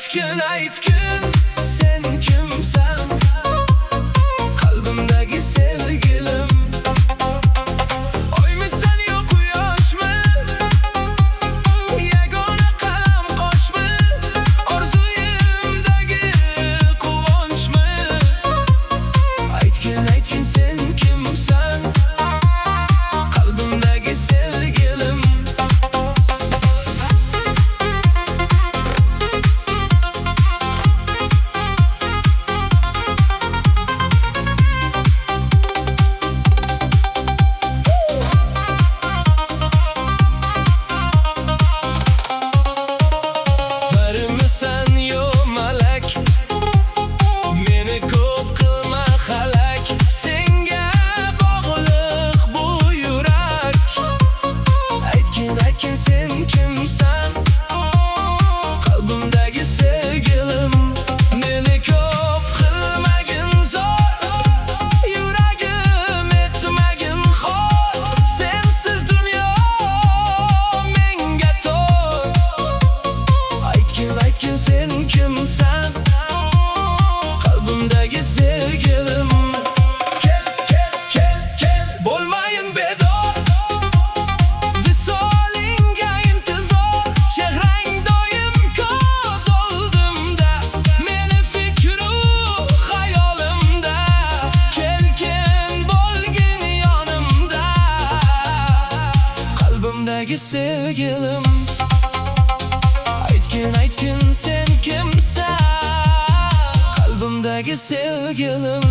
aytgin, aytgin, sen kimsan? Qalbimdagi sevgilim. Oymisan yo quyoshmi? Yagona qalam qoshmi? Orzuyimdagi quvonchmi? Aytgin, aytgin, sen kimsan? Qalbimdagi sevgilim. Birmisan yo malak, meni ko'p qilma halak. Senga bog'liq bu yurak. Aytgin, aytgin, sen kimsan? Qalbimdagi sevgilim. Meni ko'p qilmagin zo'r, yuragim etmagin xor. Sensiz dunyo menga tor. Aytgin, aytgin, sen kimsan? Qalbimdagi sevgilim. Kel, kel, kel, kel, bo'lmayin bedor. Visolingga intizor. Chehrang doim ko'z oldimda, meni fikru xayolimda. Kelgin, bo'lgin yonimda, qalbimdagi sevgilim. Aytgin, aytgin, sen kimsan? Qalbimdagi sevgilim.